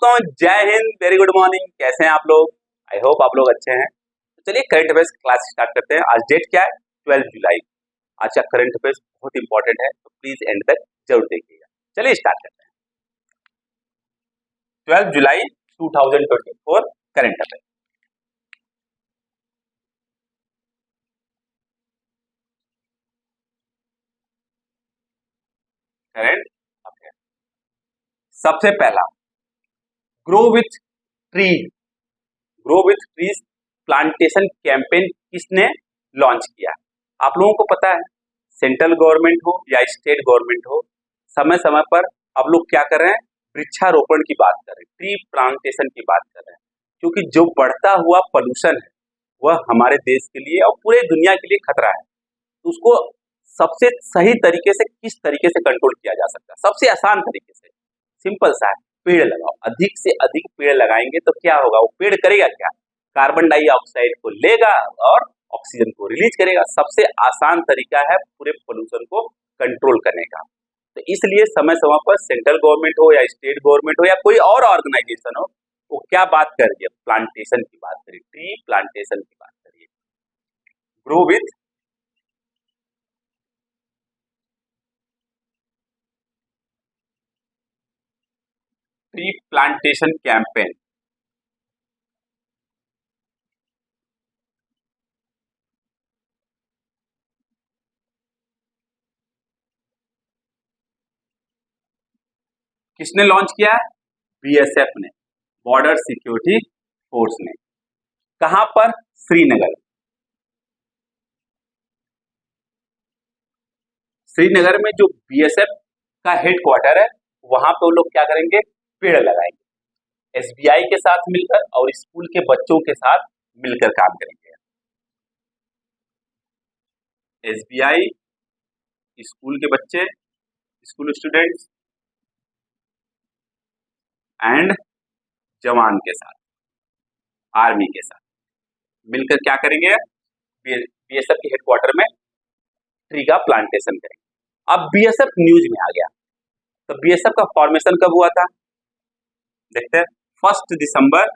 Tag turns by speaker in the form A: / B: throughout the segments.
A: दोस्तों, जय Hind, very good morning. कैसे हैं आप लोग? आई होप आप लोग अच्छे हैं। तो चलिए करंट अफेयर्स क्लास स्टार्ट करते हैं। आज डेट क्या है? 12 जुलाई। आज का करंट अफेयर्स बहुत इंपॉर्टेंट है, तो प्लीज एंड तक जरूर देखिएगा। चलिए स्टार्ट करते हैं। 12 जुलाई 2024 करंट अफेयर। करंट अफेयर सबसे पहला, grow with tree, grow with trees plantation campaign किसने लॉन्च किया? आप लोगों को पता है, सेंट्रल गवर्नमेंट हो या स्टेट गवर्नमेंट हो, समय समय पर अब लोग क्या कर रहे हैं? वृक्षारोपण की बात कर रहे हैं, ट्री प्लांटेशन की बात कर रहे हैं, क्योंकि जो बढ़ता हुआ पोल्यूशन है वह हमारे देश के लिए और पूरे दुनिया के लिए खतरा है। उसको सबसे सही तरीके से किस तरीके से कंट्रोल किया जा सकता है? सबसे आसान तरीके से, सिंपल सा है, पेड़ लगाओ। अधिक से अधिक पेड़ लगाएंगे तो क्या होगा? वो पेड़ करेगा क्या? कार्बन डाइऑक्साइड को लेगा और ऑक्सीजन को रिलीज करेगा। सबसे आसान तरीका है पूरे पोल्यूशन को कंट्रोल करने का। तो इसलिए समय समय पर सेंट्रल गवर्नमेंट हो या स्टेट गवर्नमेंट हो या कोई और ऑर्गेनाइजेशन हो, वो क्या बात कर रही है? प्लांटेशन की बात करिए, ट्री प्लांटेशन की बात करिए। Grow with tree plantation campaign. किसने लॉन्च किया है? बीएसएफ ने, बॉर्डर सिक्योरिटी फोर्स ने। कहां पर? श्रीनगर। श्रीनगर में जो बीएसएफ का हेडक्वार्टर है, वहां पे वो लोग क्या करेंगे? पेड़ लगाएंगे। एसबीआई के साथ मिलकर और स्कूल के बच्चों के साथ मिलकर काम करेंगे। एसबीआई, स्कूल के बच्चे, स्कूल स्टूडेंट्स एंड जवान के साथ, आर्मी के साथ मिलकर क्या करेंगे? बीएसएफ के हेडक्वार्टर में ट्री का प्लांटेशन करेंगे। अब बीएसएफ न्यूज में आ गया, तो बीएसएफ का फॉर्मेशन कब हुआ था? देखते हैं। 1 दिसंबर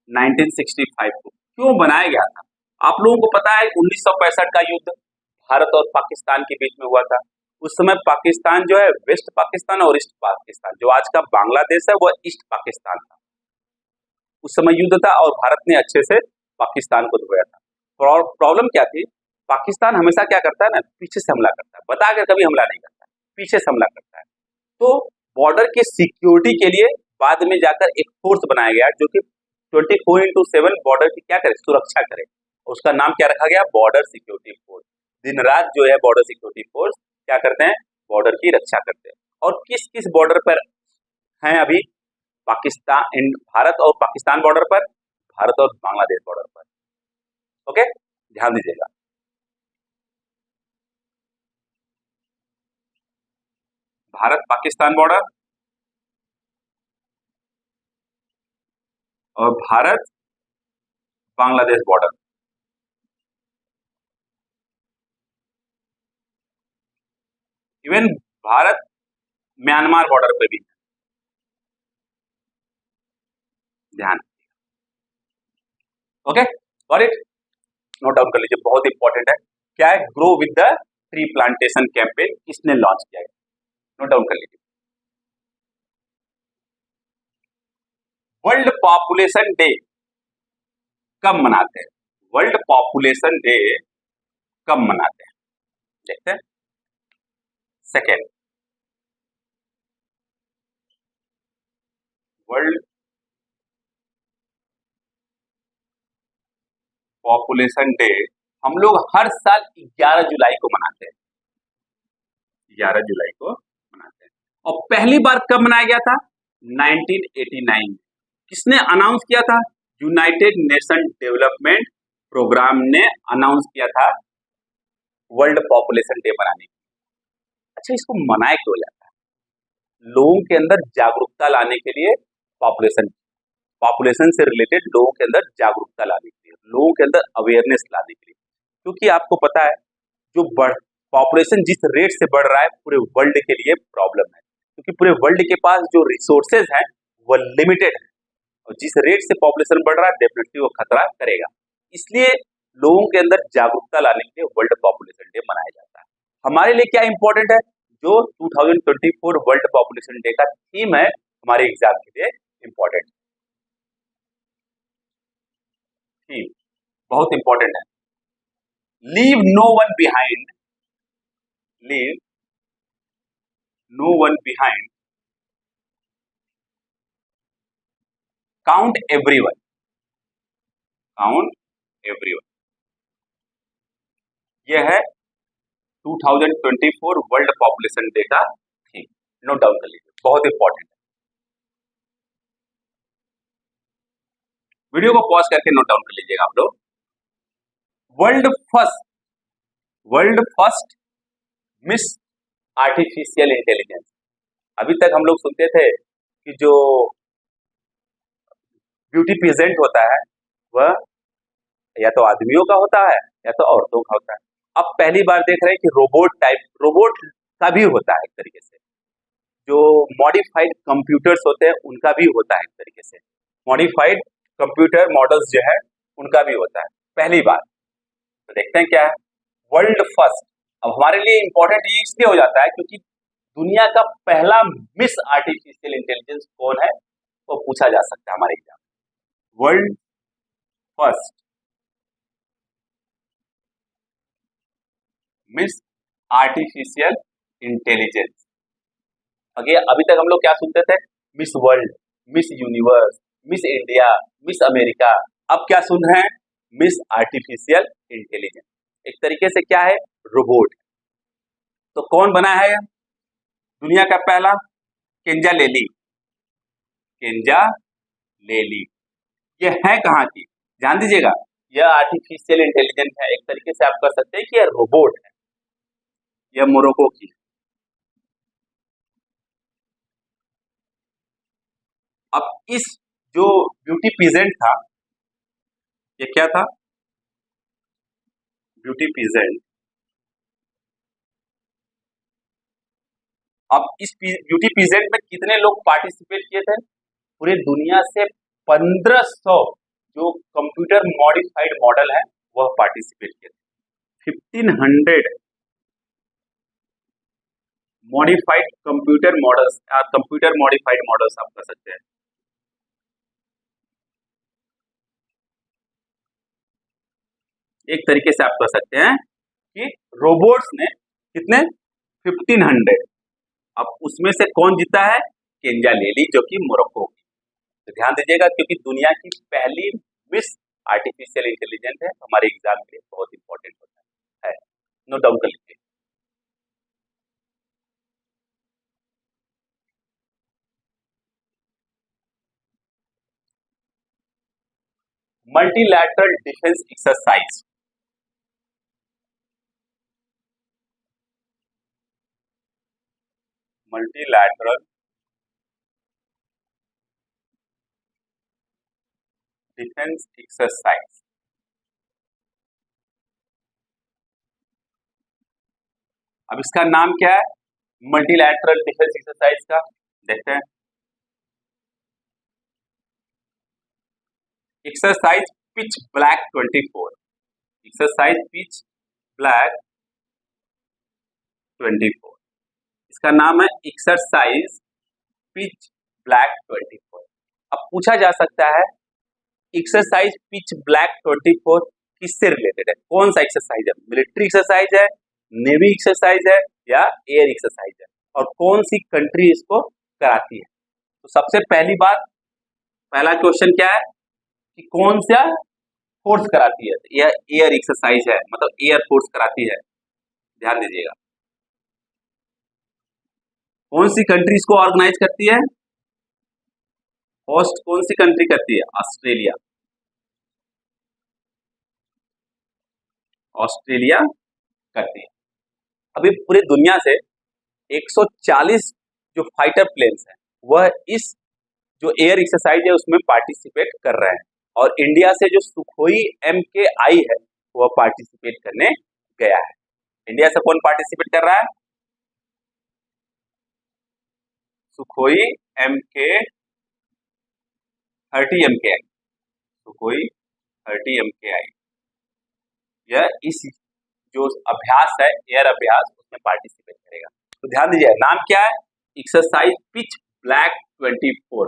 A: 1965 को। क्यों बनाया गया था? आप लोगों को पता है 1965 का युद्ध भारत और पाकिस्तान के बीच में हुआ था। उस समय पाकिस्तान जो है, वेस्ट पाकिस्तान और ईस्ट पाकिस्तान, जो आज का बांग्लादेश है वह ईस्ट पाकिस्तान था। उस समय युद्ध था और भारत ने अच्छे से पाकिस्तान को धोया था। प्रॉब्लम क्या थी? पाकिस्तान हमेशा क्या करता है ना, पीछे से हमला करता है, बताकर कभी हमला नहीं करता, पीछे से हमला करता है। तो बॉर्डर की सिक्योरिटी के लिए बाद में जाकर एक फोर्स बनाया गया जो कि 24/7 बॉर्डर की क्या करे? सुरक्षा करे। उसका नाम क्या रखा गया? Border security force. दिन रात जो है बॉर्डर सिक्योरिटी फोर्स क्या करते हैं? बॉर्डर की रक्षा करते हैं। और किस किस बॉर्डर पर हैं अभी? पाकिस्तान, भारत और पाकिस्तान बॉर्डर पर, भारत और बांग्लादेश बॉर्डर पर। ओके, ध्यान दीजिएगा। भारत पाकिस्तान बॉर्डर और Bharat Bangladesh border. Even Bharat Myanmar border पे भी ध्यान। Okay, got it? Note down कर लीजिए, बहुत इंपॉर्टेंट है। क्या है? Grow with the tree plantation campaign किसने लॉन्च किया है? नोट डाउन कर लीजिए। वर्ल्ड पॉपुलेशन डे कब मनाते हैं? वर्ल्ड पॉपुलेशन डे कब मनाते हैं? देखते हैं। सेकेंड, वर्ल्ड पॉपुलेशन डे हम लोग हर साल 11 जुलाई को मनाते हैं। 11 जुलाई को मनाते हैं। और पहली बार कब मनाया गया था? 1989। किसने अनाउंस किया था? यूनाइटेड नेशन डेवलपमेंट प्रोग्राम ने अनाउंस किया था वर्ल्ड पॉपुलेशन डे मनाने की। अच्छा, इसको मनाया क्यों जाता है? लोगों के अंदर जागरूकता लाने के लिए, पॉपुलेशन से रिलेटेड लोगों के अंदर जागरूकता लाने के लिए, लोगों के अंदर अवेयरनेस लाने के लिए। क्योंकि आपको पता है, जो पॉपुलेशन जिस रेट से बढ़ रहा है पूरे वर्ल्ड के लिए प्रॉब्लम है। क्योंकि पूरे वर्ल्ड के पास जो रिसोर्सेज हैं वो लिमिटेड है, और जिस रेट से पॉपुलेशन बढ़ रहा है डेफिनेटली वो खतरा करेगा। इसलिए लोगों के अंदर जागरूकता लाने के लिए वर्ल्ड पॉपुलेशन डे मनाया जाता है। हमारे लिए क्या इंपॉर्टेंट है, जो 2024 वर्ल्ड पॉपुलेशन डे का थीम है हमारे एग्जाम के लिए इंपॉर्टेंट थीम, बहुत इंपॉर्टेंट है। Leave no one behind, leave no one behind, count everyone, count everyone, यह है 2024 वर्ल्ड पॉपुलेशन डे का थीम। नोट डाउन कर लीजिए, बहुत इंपॉर्टेंट है। वीडियो को पॉज करके नोट डाउन कर लीजिएगा आप लोग। World first miss artificial intelligence. अभी तक हम लोग सुनते थे कि जो ब्यूटी पेजेंट होता है वह या तो आदमियों का होता है या तो औरतों का होता है। अब पहली बार देख रहे हैं कि रोबोट का भी होता है एक तरीके से। जो मॉडिफाइड कंप्यूटर्स होते हैं उनका भी होता है एक तरीके से, मॉडिफाइड कंप्यूटर मॉडल्स जो है उनका भी होता है पहली बार। तो देखते हैं क्या है वर्ल्ड फर्स्ट। अब हमारे लिए इंपॉर्टेंट ये इसलिए हो जाता है क्योंकि दुनिया का पहला मिस आर्टिफिशियल इंटेलिजेंस कौन है वो पूछा जा सकता है हमारे exam. World first miss artificial intelligence. अभी तक हम लोग क्या सुनते थे, miss world, miss universe, miss India, miss America. अब क्या सुन रहे हैं, मिस आर्टिफिशियल इंटेलिजेंस। एक तरीके से क्या है, रोबोट। तो कौन बना है दुनिया का पहला, केंजा लेली। केंजा लेली ये है कहाँ की, ध्यान दीजिएगा, यह आर्टिफिशियल इंटेलिजेंस है। एक तरीके से आप कह सकते हैं कि यह रोबोट है, यह मोरक्को की। अब इस जो ब्यूटी पीजेंट था, ये क्या था, ब्यूटी पीजेंट। अब इस ब्यूटी पीजेंट में कितने लोग पार्टिसिपेट किए थे, पूरे दुनिया से 1500 जो कंप्यूटर मॉडिफाइड मॉडल है वह पार्टिसिपेट किए थे। 1500 modified computer models, computer modified models आप कह सकते हैं। एक तरीके से आप कह सकते हैं कि रोबोट्स ने कितने, 1500। अब उसमें से कौन जीता है, केंजा लेली जो कि मोरक्को की। तो ध्यान दीजिएगा क्योंकि दुनिया की पहली मिस आर्टिफिशियल इंटेलिजेंस है, हमारे एग्जाम के लिए बहुत इंपॉर्टेंट होता है। नोट डाउन कर लीजिए। Multilateral defence exercise, multilateral defence exercise. अब इसका नाम क्या है, मल्टीलैटरल डिफेंस एक्सरसाइज का, देखते हैं। Exercise pitch black 24, exercise pitch black 24, इसका नाम है एक्सरसाइज पिच ब्लैक 24। अब पूछा जा सकता है एक्सरसाइज पिच ब्लैक 24 किससे रिलेटेड है, कौन सा एक्सरसाइज है, मिलिट्री एक्सरसाइज है, नेवी एक्सरसाइज है या एयर एक्सरसाइज है, और कौन सी कंट्री इसको कराती है। तो सबसे पहली बात, पहला क्वेश्चन क्या है कि कौन सा फोर्स कराती है, यह एयर एक्सरसाइज है, मतलब एयर फोर्स कराती है। ध्यान दीजिएगा, कौन सी कंट्री इसको ऑर्गेनाइज करती है, होस्ट कौन सी कंट्री करती है, ऑस्ट्रेलिया, ऑस्ट्रेलिया करती है। अभी पूरी दुनिया से 140 जो फाइटर प्लेन्स हैं वह इस जो एयर एक्सरसाइज है उसमें पार्टिसिपेट कर रहे हैं, और इंडिया से जो सुखोई MKI है वह पार्टिसिपेट करने गया है। इंडिया से कौन पार्टिसिपेट कर रहा है, Sukhoi MK-30 MKI, Sukhoi 30 MKI, यह इस जो अभ्यास है एयर अभ्यास उसमें पार्टिसिपेट करेगा। तो ध्यान दीजिए नाम क्या है, एक्सरसाइज पिच ब्लैक 24।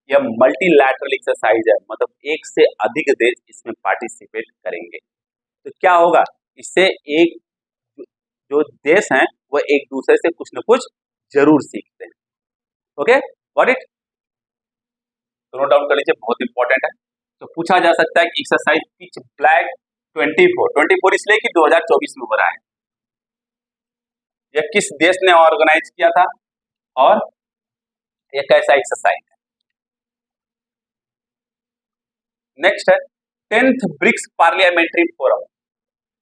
A: यह मल्टीलैटरल एक्सरसाइज है, मतलब एक से अधिक देश इसमें पार्टिसिपेट करेंगे। तो क्या होगा, इससे एक जो देश हैं वो एक दूसरे से कुछ न कुछ जरूर सीखते हैं। ओके, गॉट इट, तो नोट डाउन कर लीजिए, बहुत इंपॉर्टेंट है। तो पूछा जा सकता है कि एक्सरसाइज पिच ब्लैक 24 इसलिए कि 2024 में हो रहा है, यह किस देश ने ऑर्गेनाइज किया था और यह कैसा एक्सरसाइज है। नेक्स्ट है 10th ब्रिक्स पार्लियामेंट्री फोरम,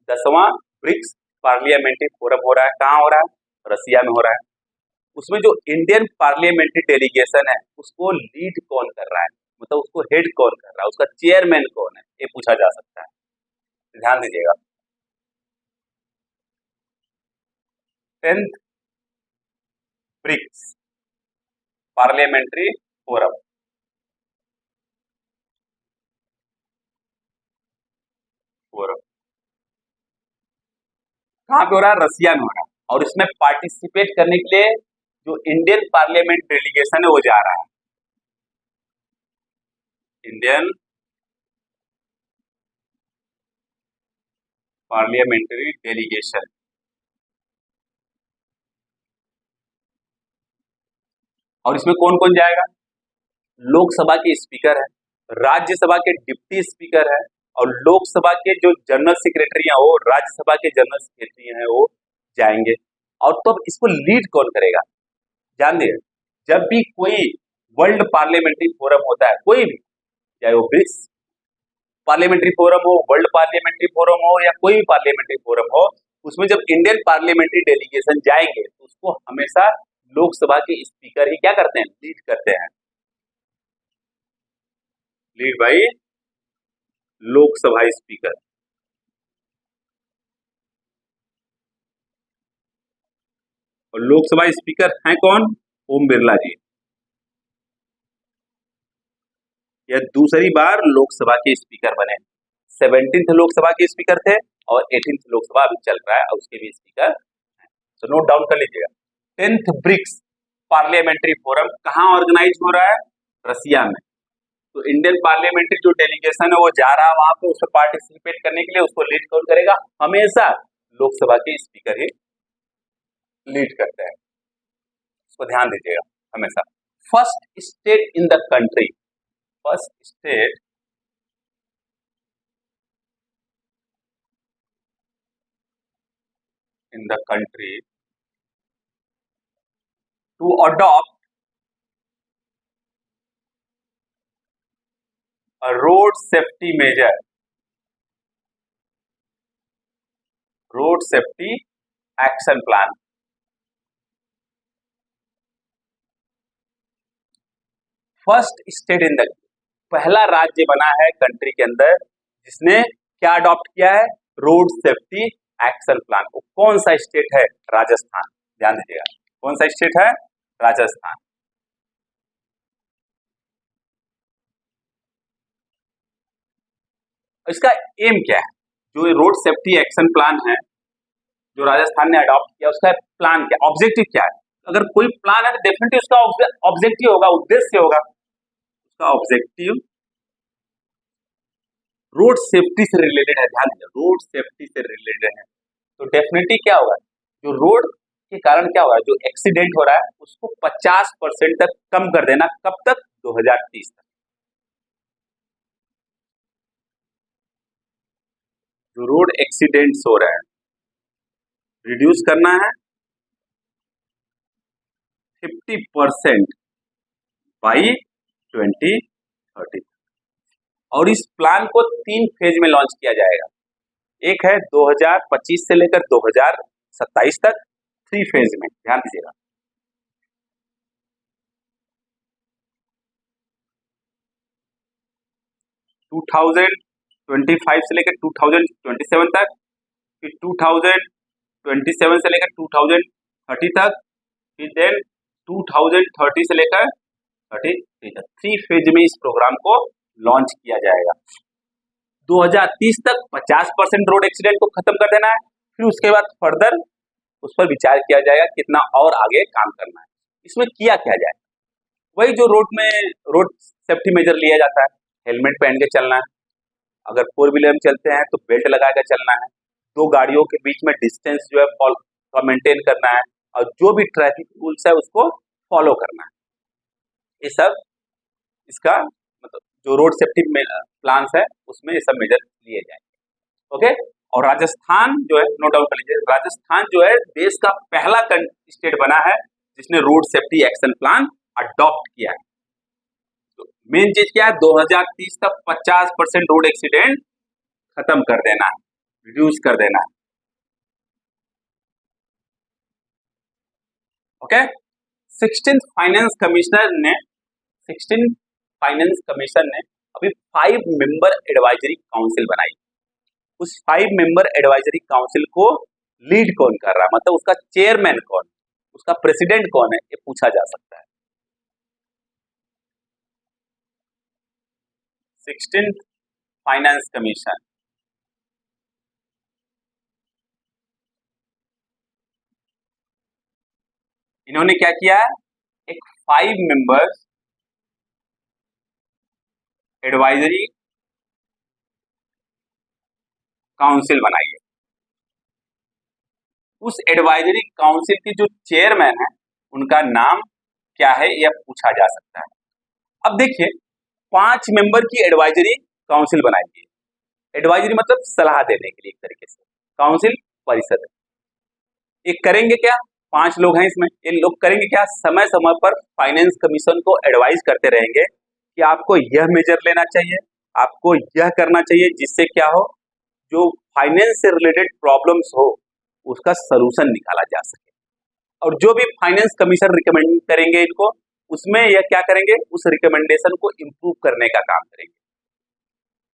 A: 10वां ब्रिक्स पार्लियामेंट्री फोरम हो रहा है, कहाँ हो रहा है, रसिया में हो रहा है। उसमें जो इंडियन पार्लियामेंट्री डेलीगेशन है उसको लीड कौन कर रहा है, मतलब उसको हेड कौन कर रहा है, उसका चेयरमैन कौन है, ये पूछा जा सकता है, ध्यान दीजिएगा। 10th ब्रिक्स पार्लियामेंट्री फोरम, कहाँ पे हो रहा है, रसिया में हो रहा है। और इसमें पार्टिसिपेट करने के लिए जो इंडियन पार्लियामेंट डेलीगेशन है वो जा रहा है, इंडियन पार्लियामेंट्री डेलीगेशन। और इसमें कौन कौन जाएगा, लोकसभा के स्पीकर है, राज्यसभा के डिप्टी स्पीकर है, और लोकसभा के जो जनरल सेक्रेटरी हैं वो राज्यसभा के जनरल सेक्रेटरी हैं वो जाएंगे। और तो इसको लीड कौन करेगा, ध्यान दिए, जब भी कोई वर्ल्ड पार्लियामेंट्री फोरम होता है, कोई भी, चाहे वो ब्रिक्स पार्लियामेंट्री फोरम हो, वर्ल्ड पार्लियामेंट्री फोरम हो या कोई भी पार्लियामेंट्री फोरम हो, उसमें जब इंडियन पार्लियामेंट्री डेलीगेशन जाएंगे तो उसको हमेशा लोकसभा के स्पीकर ही क्या करते हैं, लीड करते हैं, लीड बाई लोकसभा स्पीकर। और लोकसभा स्पीकर हैं कौन, ओम बिरला जी, यह दूसरी बार लोकसभा के स्पीकर बने। 17th लोकसभा के स्पीकर थे और 18th लोकसभा अभी चल रहा है और उसके भी स्पीकर। तो नोट डाउन कर लीजिएगा, 10th ब्रिक्स पार्लियामेंट्री फोरम कहाँ ऑर्गेनाइज हो रहा है, रसिया में। तो इंडियन पार्लियामेंट्री जो डेलीगेशन है वो जा रहा है वहां पे, उसमें पार्टिसिपेट करने के लिए उसको लीड कौन करेगा, हमेशा लोकसभा के स्पीकर ही लीड करते हैं, इसको ध्यान दीजिएगा हमेशा। First state in the country, first state in the country to adopt a road safety measure, road safety action plan। First state in the, पहला राज्य बना है कंट्री के अंदर जिसने क्या अडॉप्ट किया है, रोड सेफ्टी एक्शन प्लान। को कौन सा स्टेट है, राजस्थान, ध्यान दीजिएगा, कौन सा स्टेट है, राजस्थान। इसका एम क्या है, जो रोड सेफ्टी एक्शन प्लान है जो राजस्थान ने अडॉप्ट किया, उसका प्लान क्या, ऑब्जेक्टिव क्या है। अगर कोई प्लान है तो डेफिनेटली उसका ऑब्जेक्टिव होगा, उद्देश्य होगा, उसका ऑब्जेक्टिव रोड सेफ्टी से रिलेटेड है, ध्यान दीजिए, रोड सेफ्टी से रिलेटेड है। तो डेफिनेटली क्या होगा, जो रोड के कारण क्या होगा, जो एक्सीडेंट हो रहा है उसको 50% तक कम कर देना, कब तक, 2030 तक। जो रोड एक्सीडेंट्स हो रहे हैं रिड्यूस करना है 50% बाई 2030। और इस प्लान को 3 फेज में लॉन्च किया जाएगा, एक है 2025 से लेकर 2027 तक, 3 फेज में, ध्यान दीजिएगा। टू 2025 से लेकर 2027 तक, फिर 2027 से लेकर 2030 तक, फिर देन 2030 से लेकर 33 तक 3 फेज में इस प्रोग्राम को लॉन्च किया जाएगा। 2030 तक 50% रोड एक्सीडेंट को खत्म कर देना है, फिर उसके बाद फर्दर उस पर विचार किया जाएगा कितना और आगे काम करना है। इसमें किया क्या जाए, वही जो रोड में रोड सेफ्टी मेजर लिया जाता है, हेलमेट पहन के चलना है, अगर 4 व्हीलर में चलते हैं तो बेल्ट लगा कर चलना है, 2 गाड़ियों के बीच में डिस्टेंस जो है मेंटेन करना है, और जो भी ट्रैफिक रूल्स है उसको फॉलो करना है। ये सब इसका मतलब जो रोड सेफ्टी प्लान्स है उसमें ये सब मेजर लिए जाएंगे। ओके, और राजस्थान जो है, नोट डाउन कर लीजिए, राजस्थान जो है देश का पहला स्टेट बना है जिसने road safety action plan adopt किया है। तो मेन चीज क्या है, 2030 तक 50% रोड एक्सीडेंट खत्म कर देना है, रिड्यूस कर देना है। ओके, 16 फाइनेंस कमीशन ने अभी 5 मेंबर एडवाइजरी काउंसिल बनाई। उस 5 मेंबर एडवाइजरी काउंसिल को लीड कौन कर रहा है, मतलब उसका चेयरमैन कौन, उसका प्रेसिडेंट कौन है, ये पूछा जा सकता है। 16 फाइनेंस कमीशन, इन्होंने क्या किया है, एक 5 मेंबर्स एडवाइजरी काउंसिल बनाई है। उस एडवाइजरी काउंसिल की जो चेयरमैन है उनका नाम क्या है यह पूछा जा सकता है। अब देखिए, 5 मेंबर की एडवाइजरी काउंसिल बनाई गई। एडवाइजरी मतलब सलाह देने के लिए एक तरीके से, काउंसिल परिषद। ये करेंगे क्या, 5 लोग हैं इसमें, इन लोग करेंगे क्या, समय समय पर फाइनेंस कमीशन को एडवाइज करते रहेंगे कि आपको यह मेजर लेना चाहिए, आपको यह करना चाहिए, जिससे क्या हो, जो फाइनेंस से रिलेटेड प्रॉब्लम्स हो उसका सलूशन निकाला जा सके। और जो भी फाइनेंस कमीशन रिकमेंड करेंगे इनको, उसमें यह क्या करेंगे, उस रिकमेंडेशन को इम्प्रूव करने का काम करेंगे।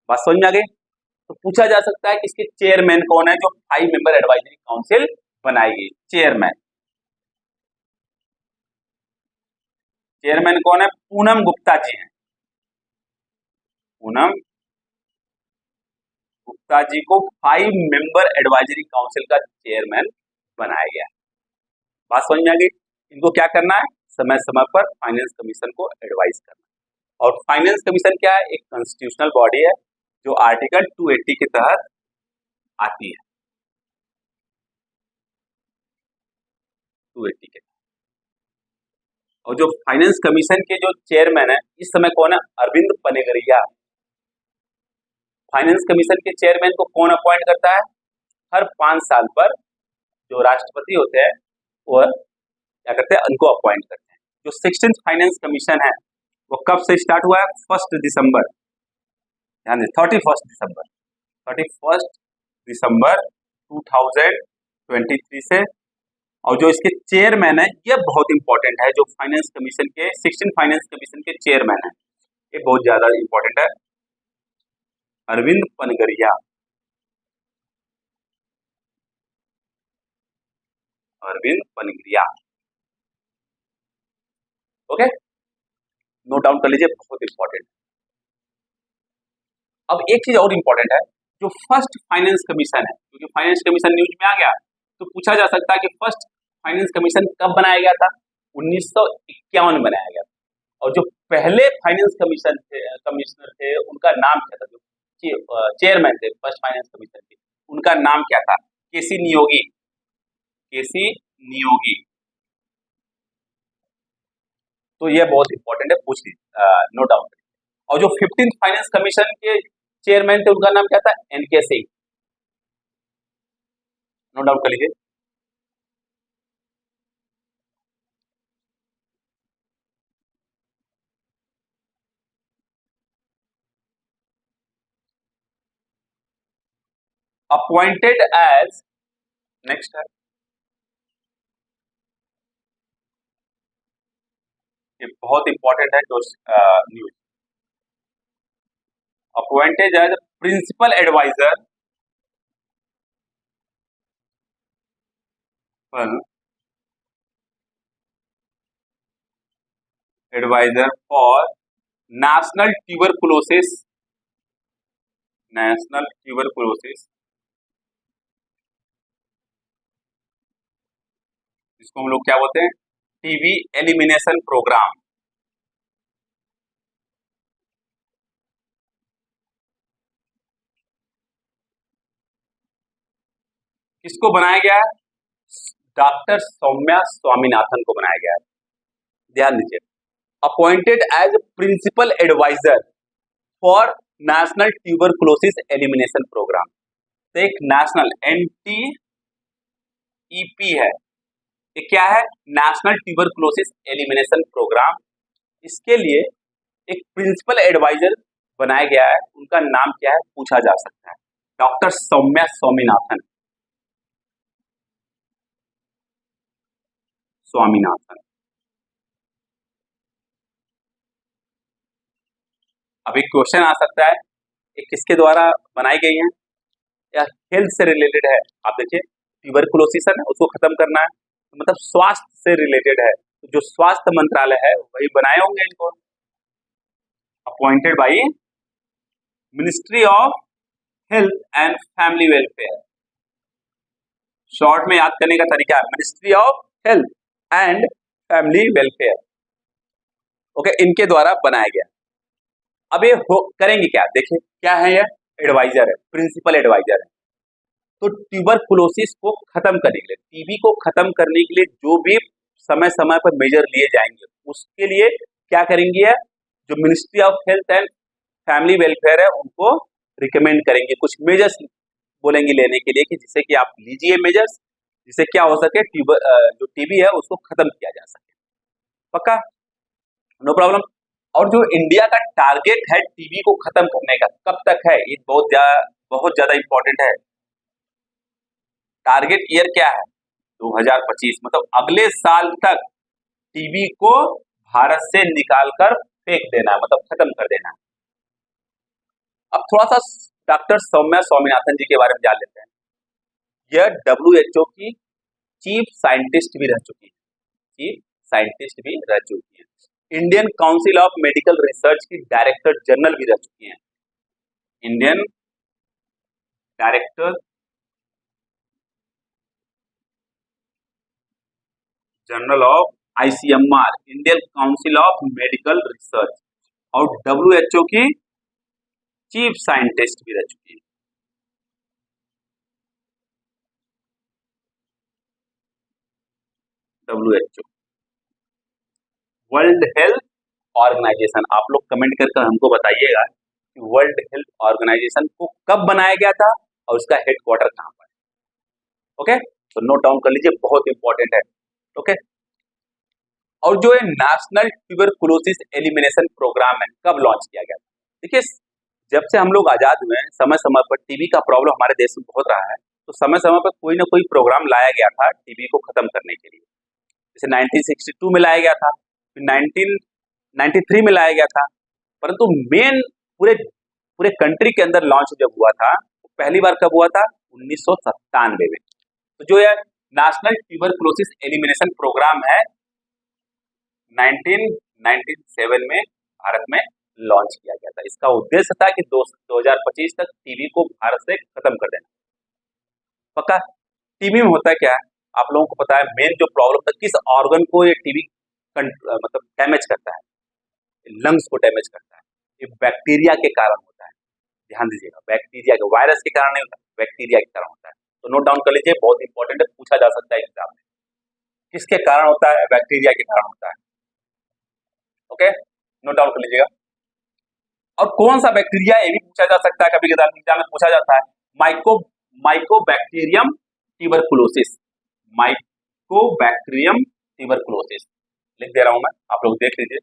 A: बात समझ में आ गई। तो पूछा जा सकता है कि इसके चेयरमैन कौन है, जो 5 मेंबर एडवाइजरी काउंसिल बनाएगी। चेयरमैन कौन है, पूनम गुप्ता जी हैं। पूनम गुप्ता जी को 5 मेंबर एडवाइजरी काउंसिल का चेयरमैन बनाया गया। बात समझ में आ गई। इनको क्या करना है, समय समय पर फाइनेंस कमीशन को एडवाइस करना। और फाइनेंस कमीशन क्या है, एक कॉन्स्टिट्यूशनल बॉडी है जो आर्टिकल 280 के तहत आती है। 280 के, और जो फाइनेंस कमीशन के जो चेयरमैन है इस समय कौन है, अरविंद पनेगरिया। फाइनेंस कमीशन के चेयरमैन को कौन अपॉइंट करता है, हर 5 साल पर जो राष्ट्रपति होते हैं वो क्या करते हैं, उनको अपॉइंट करते हैं। जो 16th फाइनेंस कमीशन है वो कब से स्टार्ट हुआ है, 1 दिसंबर, ध्यान दें, 31 दिसंबर 2023 से। और जो इसके चेयरमैन है, ये बहुत इंपॉर्टेंट है, जो फाइनेंस कमीशन के 16 फाइनेंस कमीशन के चेयरमैन है, ये बहुत ज्यादा इंपॉर्टेंट है, Arvind Panagariya. Arvind Panagariya, okay, note down कर लीजिए, बहुत इंपॉर्टेंट। अब एक चीज और इंपॉर्टेंट है, जो फर्स्ट फाइनेंस कमीशन है, क्योंकि फाइनेंस कमीशन न्यूज में आ गया तो पूछा जा सकता है कि फर्स्ट फाइनेंस कमीशन कब बनाया गया था, 1951 में बनाया गया था। और जो पहले फाइनेंस कमिश्नर थे उनका नाम क्या था, जो चेयरमैन थे फर्स्ट फाइनेंस कमीशन के, उनका नाम क्या था, केसी नियोगी। केसी नियोगी। तो ये बहुत इंपॉर्टेंट है, पूछ लीजिए, नोट डाउन करिए। और जो 15th फाइनेंस कमीशन के चेयरमैन थे उनका नाम क्या था, एनके सिंह। नोट डाउन कर लीजिए। अपॉइंटेड एज, नेक्स्ट है, ये बहुत इंपॉर्टेंट है जो news, appointed as principal adviser adviser for national tuberculosis, national tuberculosis, जिसको हम लोग क्या बोलते हैं, टीबी एलिमिनेशन प्रोग्राम। किसको बनाया गया है? डॉक्टर सौम्या स्वामीनाथन को बनाया गया है। ध्यान दीजिए, appointed as principal adviser for national tuberculosis elimination programme. तो एक नेशनल NTEP है, ये क्या है? National tuberculosis elimination programme. इसके लिए एक प्रिंसिपल एडवाइजर बनाया गया है, उनका नाम क्या है पूछा जा सकता है, डॉक्टर सौम्या स्वामीनाथन, स्वामीनाथन। अब एक क्वेश्चन आ सकता है, ये किसके द्वारा बनाई गई है या हेल्थ से रिलेटेड है? आप देखिए, ट्यूबरकुलोसिस है ना, उसको खत्म करना है, तो मतलब स्वास्थ्य से रिलेटेड है, तो जो स्वास्थ्य मंत्रालय है वही बनाए होंगे इनको। Appointed by ministry of health and family welfare. Short में याद करने का तरीका है ministry of health and family welfare. Okay, इनके द्वारा बनाया गया। अब ये करेंगे क्या? देखिए क्या है, ये एडवाइजर है, प्रिंसिपल एडवाइजर है। तो ट्यूबरकुलोसिस को खत्म करने के लिए, टीबी को खत्म करने के लिए जो भी समय समय पर मेजर लिए जाएंगे, उसके लिए क्या करेंगे? जो ministry of health and family welfare है उनको रिकमेंड करेंगे, कुछ मेजर्स बोलेंगे लेने के लिए कि जिससे कि आप लीजिए मेजर्स, जिससे क्या हो सके, जो टीबी है उसको खत्म किया जा सके। पक्का? No problem. और जो इंडिया का टारगेट है टीबी को खत्म करने का, कब तक है? ये बहुत ज्यादा इंपॉर्टेंट है। टारगेट ईयर क्या है? 2025, मतलब अगले साल तक टीबी को भारत से निकालकर फेंक देना है, मतलब खत्म कर देना है। अब थोड़ा सा डॉक्टर सौम्या स्वामीनाथन जी के बारे में जान लेते हैं। यह WHO की चीफ साइंटिस्ट भी रह चुकी है, चीफ साइंटिस्ट भी रह चुकी है। Indian council of medical research की डायरेक्टर जनरल भी रह चुकी हैं, Indian director general of ICMR, Indian council of medical research, और WHO की चीफ साइंटिस्ट भी रह चुकी है। WHO, world health organisation. आप लोग कमेंट करके हमको बताइएगा कि वर्ल्ड हेल्थ ऑर्गेनाइजेशन को कब बनाया गया था और उसका हेडक्वार्टर कहाँ पर है। ओके, तो नोट डाउन कर लीजिए, बहुत इंपॉर्टेंट है। ओके, और जो है नेशनल ट्यूबरकुलोसिस एलिमिनेशन प्रोग्राम है, कब लॉन्च किया गया? देखिए, जब से हम लोग आजाद हुए हैं, समय समय पर टीबी का प्रॉब्लम हमारे देश में बहुत रहा है, तो समय समय पर कोई ना कोई प्रोग्राम लाया गया था टीबी को खत्म करने के लिए। जैसे 1962 में लाया गया था, फिर 1993 में लाया गया था, परंतु मेन पूरे पूरे कंट्री के अंदर लॉन्च जब हुआ था, तो पहली बार कब हुआ था? 1997 में। तो जो है नेशनल ट्यूबरकुलोसिस एलिमिनेशन प्रोग्राम है, 1997 में भारत में लॉन्च किया गया था। इसका उद्देश्य था कि 2025 तक टीबी को भारत से खत्म कर देना। पक्का? टीबी में होता क्या है, आप लोगों को पता है, मेन जो प्रॉब्लम था, किस ऑर्गन को ये टीबी मतलब डैमेज करता है? लंग्स को डैमेज करता है। ये बैक्टीरिया के कारण होता है। ध्यान दीजिएगा, बैक्टीरिया के, वायरस के कारण नहीं होता, बैक्टीरिया के कारण होता है। तो नोट डाउन कर लीजिए, बहुत इंपॉर्टेंट है, पूछा जा सकता है एग्जाम में। किसके कारण होता है? बैक्टीरिया के कारण होता है। ओके, नोट डाउन कर लीजिएगा। और कौन सा बैक्टीरिया, ये भी पूछा जा सकता है, कभी कभी एग्जाम में पूछा जाता है। माइकोबैक्टीरियम ट्यूबरकुलोसिस, माइकोबैक्टीरियम ट्यूबरकुलोसिस लिख दे रहा हूं मैं, आप लोग देख लीजिए।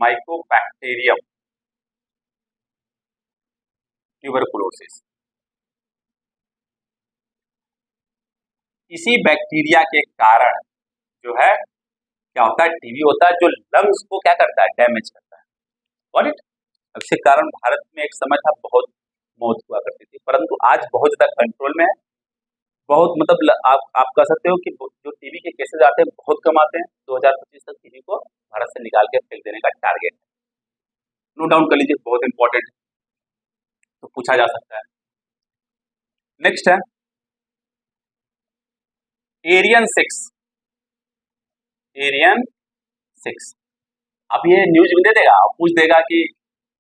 A: माइकोबैक्टीरियम ट्यूबरकुलोसिस, इसी बैक्टीरिया के कारण जो है क्या होता है, टीबी होता है, जो लंग्स को क्या करता है? डैमेज करता है। Got it? इसके कारण भारत में एक समय था बहुत मौत हुआ करती थी, परंतु आज बहुत ज्यादा कंट्रोल में है, बहुत मतलब आप कह सकते हो कि जो टीबी के केसेस आते हैं बहुत कम आते हैं। 2025 तक टीबी को भारत से निकाल के फेंक देने का टारगेट है। नोट डाउन कर लीजिए, बहुत इंपॉर्टेंट तो पूछा जा सकता है। नेक्स्ट है एरियन 6। एरियन 6 अब ये न्यूज में दे देगा, पूछ देगा कि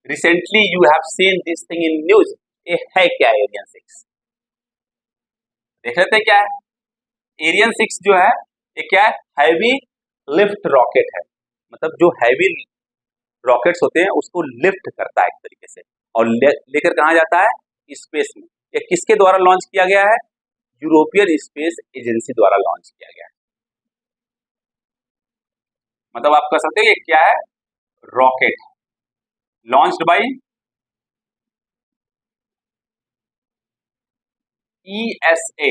A: recently you have seen this thing in news, ये है क्या एरियन 6? देख लेते हैं क्या है। एरियन 6 जो है ये क्या है, हैवी लिफ्ट रॉकेट है। मतलब जो हैवी रॉकेट्स होते हैं उसको लिफ्ट करता है एक तरीके से, और लेकर कहाँ जाता है, स्पेस में। ये किसके द्वारा लॉन्च किया गया है, यूरोपियन स्पेस एजेंसी द्वारा लॉन्च किया गया है। मतलब आप कह सकते हैं ये क्या है, rocket launched by ESA,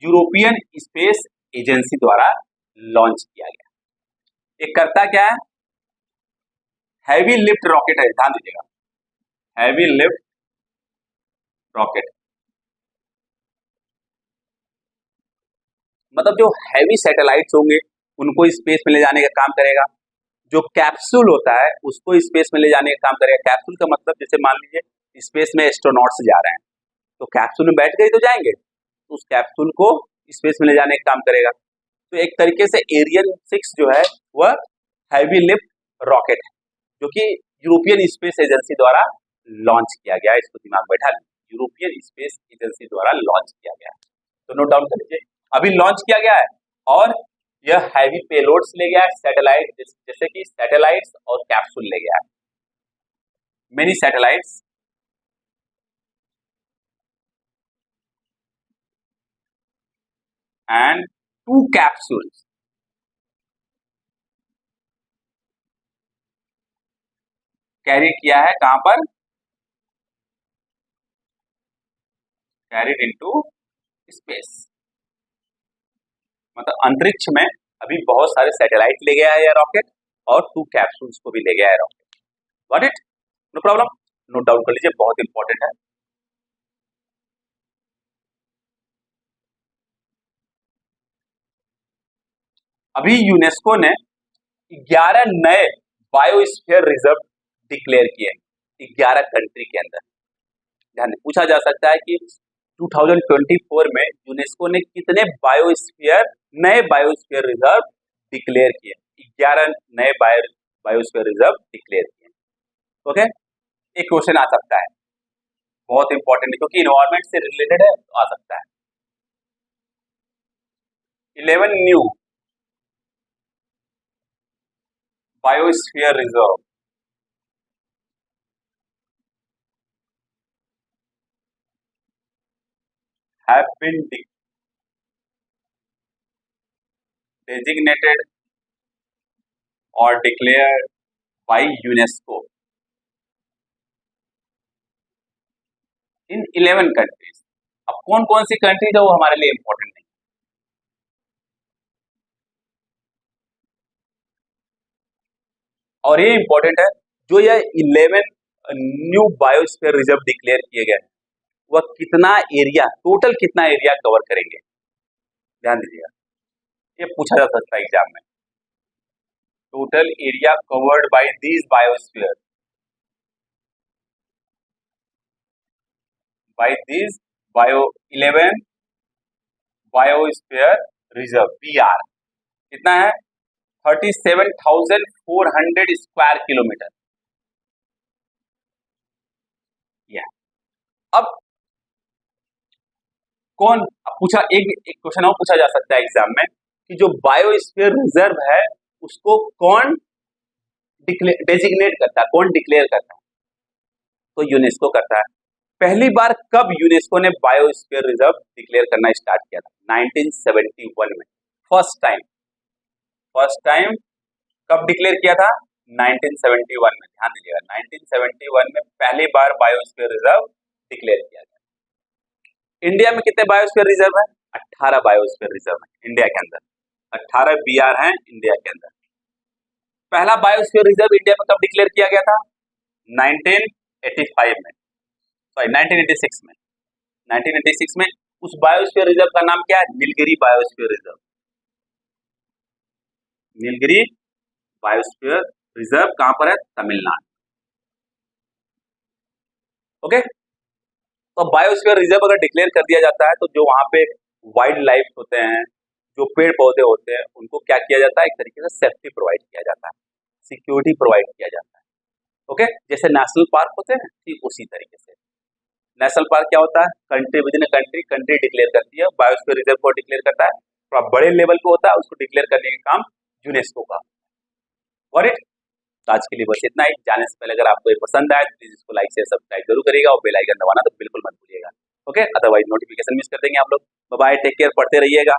A: European space agency द्वारा लॉन्च किया गया। ये करता क्या है, हैवी लिफ्ट रॉकेट है, ध्यान दीजिएगा, हैवी लिफ्ट रॉकेट। मतलब जो हैवी सैटेलाइट्स होंगे उनको स्पेस में ले जाने का काम करेगा। जो कैप्सूल होता है उसको स्पेस में ले जाने का काम करेगा। कैप्सूल का मतलब जैसे मान लीजिए स्पेस में एस्ट्रोनॉट्स जा रहे हैं, तो कैप्सूल में बैठ गए तो जाएंगे, तो उस कैप्सूल को स्पेस में ले जाने का काम करेगा। तो एक तरीके से एरियन 6 जो है वह हैवी लिफ्ट रॉकेट है, जो कि यूरोपियन स्पेस एजेंसी द्वारा लॉन्च किया गया है। इसको दिमाग बैठा लीजिए, यूरोपियन स्पेस एजेंसी द्वारा लॉन्च किया गया है। तो नोट डाउन कर लीजिए, अभी लॉन्च किया गया है और यह हैवी पेलोड्स ले गया है, सैटेलाइट जैसे कि सैटेलाइट्स और कैप्सूल ले गया है, many satellites and 2 capsules. Carry किया है कहां पर, कैरिड इनटू स्पेस। मतलब अंतरिक्ष में अभी बहुत सारे सैटेलाइट ले गया है यह रॉकेट, और 2 कैप्सूल्स को भी ले गया है rocket. Got it, no problem, note down कर लीजिए, बहुत इंपॉर्टेंट है। अभी यूनेस्को ने 11 नए बायोस्फीयर रिजर्व डिक्लेयर किए हैं 11 कंट्री के अंदर। ध्यान दें, पूछा जा सकता है कि 2024 में यूनेस्को ने कितने नए बायोस्फीयर रिजर्व डिक्लेयर किए। 11 नए बायोस्फीयर रिजर्व डिक्लेयर किए। ओके, एक क्वेश्चन आ सकता है, बहुत इंपॉर्टेंट है क्योंकि इन्वायरमेंट से रिलेटेड है, तो आ सकता है। 11 new biosphere reserve have been designated or declared by UNESCO in 11 countries। अब कौन कौन सी कंट्रीज है वो हमारे लिए इंपॉर्टेंट नहीं, और ये इंपॉर्टेंट है जो ये 11 न्यू बायोस्फीयर रिजर्व डिक्लेयर किए गए वह कितना एरिया, टोटल कितना एरिया कवर करेंगे। ध्यान दीजिएगा, ये पूछा जा सकता है एग्जाम में। Total area covered by these biosphere, by these 11 biosphere reserve BR कितना है, 37,400 स्क्वायर किलोमीटर। अब कौन पूछा, एक क्वेश्चन और पूछा जा सकता है एग्जाम में कि जो बायोस्फीयर रिजर्व है उसको कौन डेजिग्नेट करता है, कौन डिक्लेयर करता है, तो यूनेस्को करता है। पहली बार कब यूनेस्को ने बायोस्फीयर रिजर्व डिक्लेयर करना स्टार्ट किया था, 1971 में। फर्स्ट टाइम कब डिक्लेयर किया था, 1971 में। ध्यान दीजिएगा, 1971 में पहली बार बायोस्फीयर रिजर्व डिक्लेयर किया गया। इंडिया में कितने बायोस्फीयर रिजर्व है, 18 बायोस्फीयर रिजर्व है इंडिया के अंदर, 18 BR हैं इंडिया के अंदर। पहला बायोस्फीयर रिजर्व इंडिया में कब डिक्लेयर किया गया था, 1985 में, सॉरी 1986 में। 1986 में उस बायोस्फीयर रिजर्व का नाम क्या है? Nilgiri biosphere reserve. Nilgiri biosphere reserve कहां पर है? तमिलनाडु। ओके, तो बायोस्फीयर रिजर्व अगर डिक्लेयर कर दिया जाता है तो जो वहां पे वाइल्ड लाइफ होते हैं, जो पेड़ पौधे होते हैं, उनको क्या किया जाता है? एक तरीके से सेफ्टी प्रोवाइड किया जाता है, सिक्योरिटी प्रोवाइड किया जाता है। ओके, जैसे नेशनल पार्क होते हैं ठीक उसी तरीके से। नेशनल पार्क क्या होता है? Country with in country, country declare करती है, बायोस्फीयर रिजर्व को डिक्लेयर करता है, थोड़ा बड़े लेवल पे होता है, उसको डिक्लेयर करने का काम यूनेस्को का। Got it? तो आज के लिए बस इतना ही। जाने से पहले अगर आपको ये पसंद आए तो प्लीज इसको लाइक शेयर सब्सक्राइब जरूर करिएगा और बेल आइकन दबाना तो बिल्कुल मत भूलिएगा। ओके, अदरवाइज नोटिफिकेशन मिस कर देंगे आप लोग। बाय बाय, टेक केयर, पढ़ते रहिएगा।